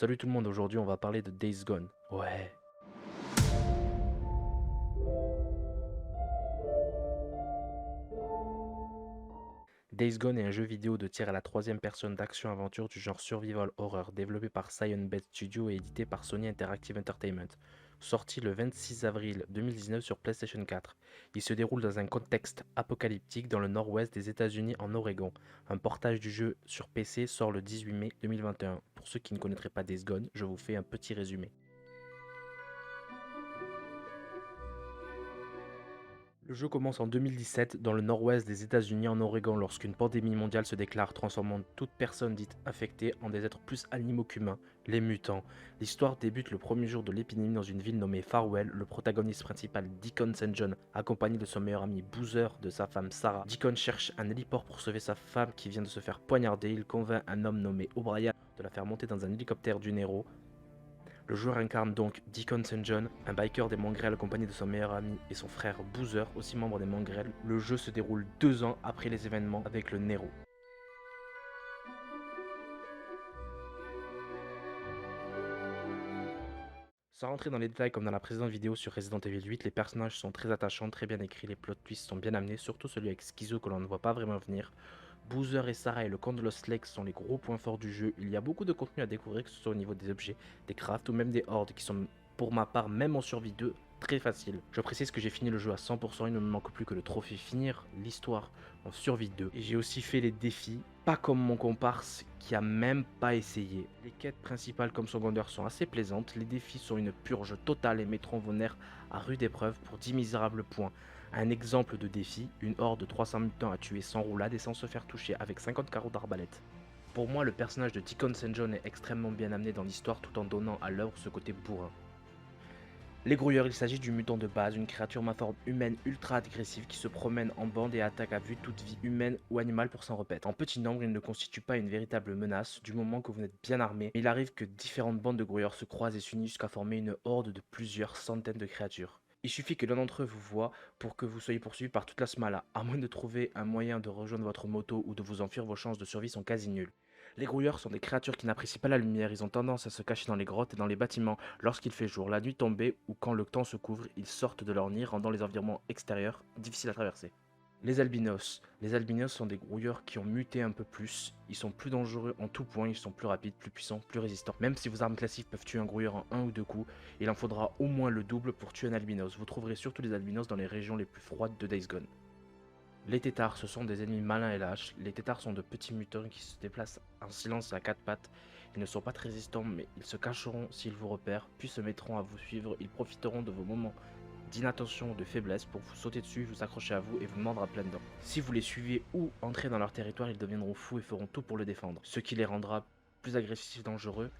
Salut tout le monde, aujourd'hui on va parler de Days Gone. Ouais. Days Gone est un jeu vidéo de tir à la troisième personne d'action-aventure du genre survival horror, développé par Cyan.Bed Studio et édité par Sony Interactive Entertainment. Sorti le 26 avril 2019 sur PlayStation 4. Il se déroule dans un contexte apocalyptique dans le nord-ouest des États-Unis en Oregon. Un portage du jeu sur PC sort le 18 mai 2021. Pour ceux qui ne connaîtraient pas Days Gone, je vous fais un petit résumé. Le jeu commence en 2017 dans le nord-ouest des États-Unis en Oregon lorsqu'une pandémie mondiale se déclare, transformant toute personne dite infectée en des êtres plus animaux qu'humains, les mutants. L'histoire débute le premier jour de l'épidémie dans une ville nommée Farwell. Le protagoniste principal, Deacon St. John, accompagné de son meilleur ami Boozer, de sa femme Sarah. Deacon cherche un héliport pour sauver sa femme qui vient de se faire poignarder. Il convainc un homme nommé O'Brien de la faire monter dans un hélicoptère du Nero. Le joueur incarne donc Deacon St. John, un biker des Mongrels accompagné de son meilleur ami et son frère Boozer, aussi membre des Mongrels. Le jeu se déroule 2 ans après les événements avec le Nero. Sans rentrer dans les détails comme dans la précédente vidéo sur Resident Evil 8, les personnages sont très attachants, très bien écrits, les plot twists sont bien amenés, surtout celui avec Schizo que l'on ne voit pas vraiment venir. Boozer et Sarah et le camp de Lost Lake sont les gros points forts du jeu. Il y a beaucoup de contenu à découvrir, que ce soit au niveau des objets, des crafts ou même des hordes qui sont, pour ma part, même en survie 2, très faciles. Je précise que j'ai fini le jeu à 100%, il ne me manque plus que le trophée finir l'histoire en survie 2. Et j'ai aussi fait les défis, pas comme mon comparse qui a même pas essayé. Les quêtes principales comme secondaires sont assez plaisantes, les défis sont une purge totale et mettront vos nerfs à rude épreuve pour 10 misérables points. Un exemple de défi, une horde de 300 mutants à tuer sans roulade et sans se faire toucher avec 50 carreaux d'arbalète. Pour moi, le personnage de Deacon St. John est extrêmement bien amené dans l'histoire tout en donnant à l'œuvre ce côté bourrin. Les grouilleurs, il s'agit du mutant de base, une créature ma forme humaine ultra agressive qui se promène en bande et attaque à vue toute vie humaine ou animale pour s'en repaître. En petit nombre, il ne constitue pas une véritable menace du moment que vous êtes bien armé, mais il arrive que différentes bandes de grouilleurs se croisent et s'unissent jusqu'à former une horde de plusieurs centaines de créatures. Il suffit que l'un d'entre eux vous voit pour que vous soyez poursuivi par toute la smala. À moins de trouver un moyen de rejoindre votre moto ou de vous enfuir, vos chances de survie sont quasi nulles. Les grouilleurs sont des créatures qui n'apprécient pas la lumière, ils ont tendance à se cacher dans les grottes et dans les bâtiments lorsqu'il fait jour, la nuit tombée ou quand le temps se couvre, ils sortent de leur nid, rendant les environnements extérieurs difficiles à traverser. Les albinos. Les albinos sont des grouilleurs qui ont muté un peu plus. Ils sont plus dangereux en tout point, ils sont plus rapides, plus puissants, plus résistants. Même si vos armes classiques peuvent tuer un grouilleur en 1 ou 2 coups, il en faudra au moins le double pour tuer un albinos. Vous trouverez surtout les albinos dans les régions les plus froides de Days Gone. Les têtards, ce sont des ennemis malins et lâches. Les têtards sont de petits mutants qui se déplacent en silence à 4 pattes. Ils ne sont pas très résistants, mais ils se cacheront s'ils vous repèrent, puis se mettront à vous suivre. Ils profiteront de vos moments d'inattention ou de faiblesse pour vous sauter dessus, vous accrocher à vous et vous mordre à pleines dents. Si vous les suivez ou entrez dans leur territoire, ils deviendront fous et feront tout pour le défendre, ce qui les rendra plus agressifs et dangereux.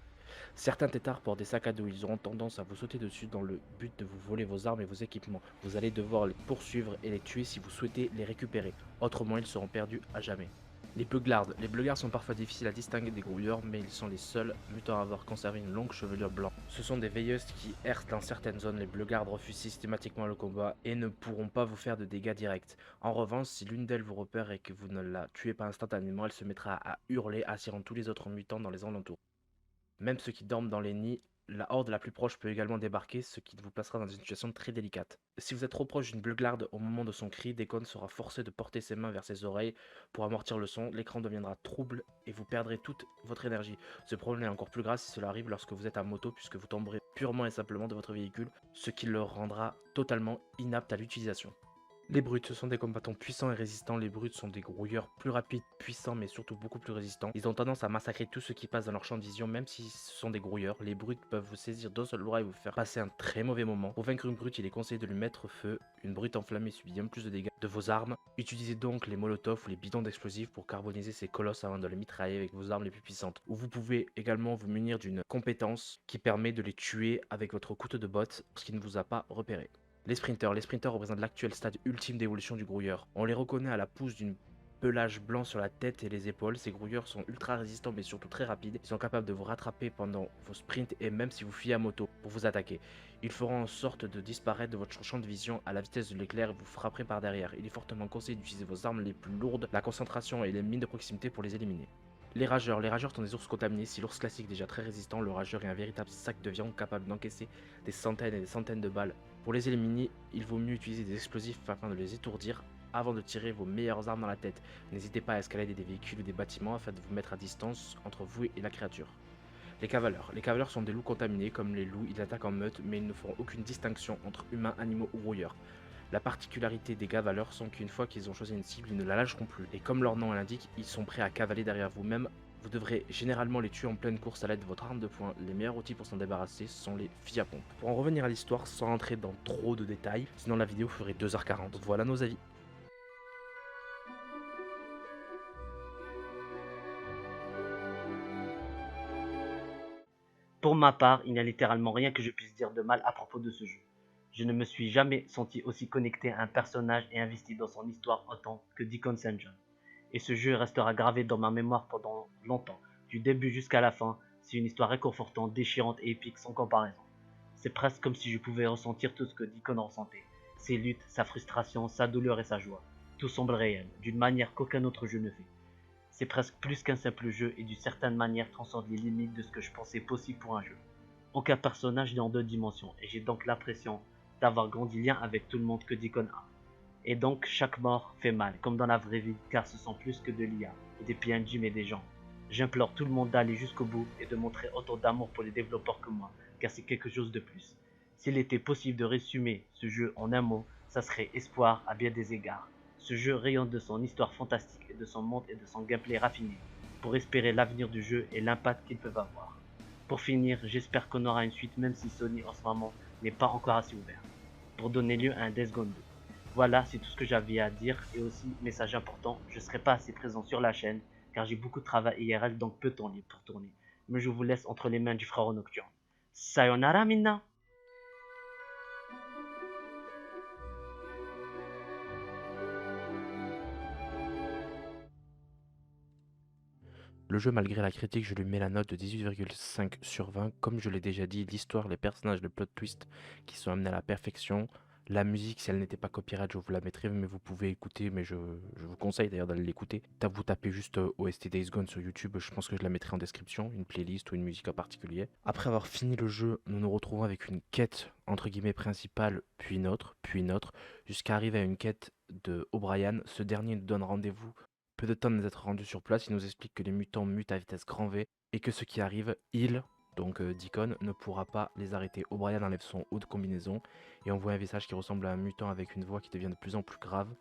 Certains têtards portent des sacs à dos, ils auront tendance à vous sauter dessus dans le but de vous voler vos armes et vos équipements. Vous allez devoir les poursuivre et les tuer si vous souhaitez les récupérer, autrement ils seront perdus à jamais. Les Beuglards. Les Beuglards sont parfois difficiles à distinguer des grouilleurs, mais ils sont les seuls mutants à avoir conservé une longue chevelure blanche. Ce sont des veilleuses qui errent dans certaines zones. Les Beuglards refusent systématiquement le combat et ne pourront pas vous faire de dégâts directs. En revanche, si l'une d'elles vous repère et que vous ne la tuez pas instantanément, elle se mettra à hurler, attirant tous les autres mutants dans les alentours. Même ceux qui dorment dans les nids, la horde la plus proche peut également débarquer, ce qui vous placera dans une situation très délicate. Si vous êtes trop proche d'une Beuglarde au moment de son cri, Deacon sera forcé de porter ses mains vers ses oreilles pour amortir le son, l'écran deviendra trouble et vous perdrez toute votre énergie. Ce problème est encore plus grave si cela arrive lorsque vous êtes à moto puisque vous tomberez purement et simplement de votre véhicule, ce qui le rendra totalement inapte à l'utilisation. Les brutes, ce sont des combattants puissants et résistants. Les brutes sont des grouilleurs plus rapides, puissants, mais surtout beaucoup plus résistants. Ils ont tendance à massacrer tout ce qui passe dans leur champ de vision, même si ce sont des grouilleurs. Les brutes peuvent vous saisir d'un seul bras et vous faire passer un très mauvais moment. Pour vaincre une brute, il est conseillé de lui mettre feu. Une brute enflammée subit bien plus de dégâts de vos armes. Utilisez donc les molotovs ou les bidons d'explosifs pour carboniser ces colosses avant de les mitrailler avec vos armes les plus puissantes. Ou vous pouvez également vous munir d'une compétence qui permet de les tuer avec votre couteau de botte lorsqu'il ne vous a pas repéré. Les sprinters représentent l'actuel stade ultime d'évolution du grouilleur. On les reconnaît à la pousse d'une pelage blanc sur la tête et les épaules. Ces grouilleurs sont ultra résistants mais surtout très rapides. Ils sont capables de vous rattraper pendant vos sprints et même si vous fuyez à moto pour vous attaquer. Ils feront en sorte de disparaître de votre champ de vision à la vitesse de l'éclair et vous frapperez par derrière. Il est fortement conseillé d'utiliser vos armes les plus lourdes, la concentration et les mines de proximité pour les éliminer. Les rageurs sont des ours contaminés. Si l'ours classique est déjà très résistant, le rageur est un véritable sac de viande capable d'encaisser des centaines et des centaines de balles. Pour les éliminer, il vaut mieux utiliser des explosifs afin de les étourdir avant de tirer vos meilleures armes dans la tête. N'hésitez pas à escalader des véhicules ou des bâtiments afin de vous mettre à distance entre vous et la créature. Les cavaleurs sont des loups contaminés. Comme les loups, ils attaquent en meute, mais ils ne feront aucune distinction entre humains, animaux ou grouilleurs. La particularité des cavaleurs sont qu'une fois qu'ils ont choisi une cible, ils ne la lâcheront plus. Et comme leur nom l'indique, ils sont prêts à cavaler derrière vous-même. Vous devrez généralement les tuer en pleine course à l'aide de votre arme de poing. Les meilleurs outils pour s'en débarrasser sont les fusils à pompe. Pour en revenir à l'histoire, sans rentrer dans trop de détails, sinon la vidéo ferait 2h40. Donc voilà nos avis. Pour ma part, il n'y a littéralement rien que je puisse dire de mal à propos de ce jeu. Je ne me suis jamais senti aussi connecté à un personnage et investi dans son histoire autant que Deacon St. John. Et ce jeu restera gravé dans ma mémoire pendant longtemps, du début jusqu'à la fin. C'est une histoire réconfortante, déchirante et épique sans comparaison. C'est presque comme si je pouvais ressentir tout ce que Deacon ressentait. Ses luttes, sa frustration, sa douleur et sa joie. Tout semble réel, d'une manière qu'aucun autre jeu ne fait. C'est presque plus qu'un simple jeu et d'une certaine manière transcende les limites de ce que je pensais possible pour un jeu. Aucun personnage n'est en deux dimensions et j'ai donc l'impression d'avoir grandi lien avec tout le monde que Deacon a. Et donc chaque mort fait mal, comme dans la vraie vie, car ce sont plus que de l'IA, et des PNJ mais des gens. J'implore tout le monde d'aller jusqu'au bout et de montrer autant d'amour pour les développeurs que moi, car c'est quelque chose de plus. S'il était possible de résumer ce jeu en un mot, ça serait espoir à bien des égards. Ce jeu rayonne de son histoire fantastique et de son monde et de son gameplay raffiné, pour espérer l'avenir du jeu et l'impact qu'ils peuvent avoir. Pour finir, j'espère qu'on aura une suite même si Sony en ce moment n'est pas encore assez ouvert, pour donner lieu à un Days Gone 2. Voilà, c'est tout ce que j'avais à dire et aussi, message important, je ne serai pas assez présent sur la chaîne car j'ai beaucoup de travail IRL donc peu de temps libre pour tourner. Mais je vous laisse entre les mains du frère nocturne. Sayonara minna. Le jeu, malgré la critique, je lui mets la note de 18,5 sur 20. Comme je l'ai déjà dit, l'histoire, les personnages, le plot twist qui sont amenés à la perfection. La musique, si elle n'était pas copyright, je vous la mettrais, mais vous pouvez écouter, mais je vous conseille d'ailleurs d'aller l'écouter. Vous tapez juste OST Days Gone sur YouTube, je pense que je la mettrai en description, une playlist ou une musique en particulier. Après avoir fini le jeu, nous nous retrouvons avec une quête entre guillemets principale, puis une autre, jusqu'à arriver à une quête de O'Brien. Ce dernier nous donne rendez-vous peu de temps d'être rendu sur place. Il nous explique que les mutants mutent à vitesse grand V et que ce qui arrive, Deacon, ne pourra pas les arrêter. O'Brien enlève son haut de combinaison et on voit un visage qui ressemble à un mutant avec une voix qui devient de plus en plus grave.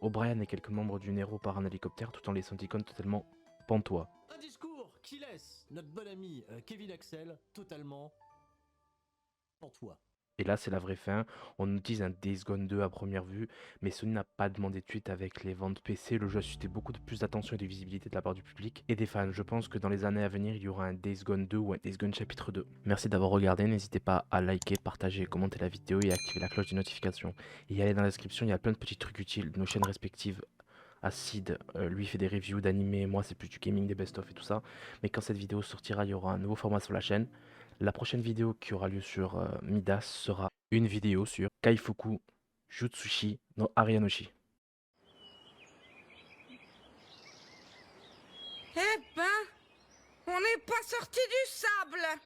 O'Brien et quelques membres du Nero partent en hélicoptère tout en laissant Deacon totalement pantois. Un discours qui laisse notre bon ami Kevin Axel totalement pantois. Et là, c'est la vraie fin. On nous utilise un Days Gone 2 à première vue, mais Sony n'a pas demandé de suite avec les ventes PC. Le jeu a suscité beaucoup de plus d'attention et de visibilité de la part du public et des fans. Je pense que dans les années à venir, il y aura un Days Gone 2 ou un Days Gone chapitre 2. Merci d'avoir regardé. N'hésitez pas à liker, partager, commenter la vidéo et activer la cloche de notification. Et allez dans la description, il y a plein de petits trucs utiles. Nos chaînes respectives. Acid, lui fait des reviews d'animés, moi c'est plus du gaming, des best-of et tout ça. Mais quand cette vidéo sortira, il y aura un nouveau format sur la chaîne. La prochaine vidéo qui aura lieu sur Midas sera une vidéo sur Kaifuku Jutsushi no Arianoshi. Eh ben, on n'est pas sorti du sable.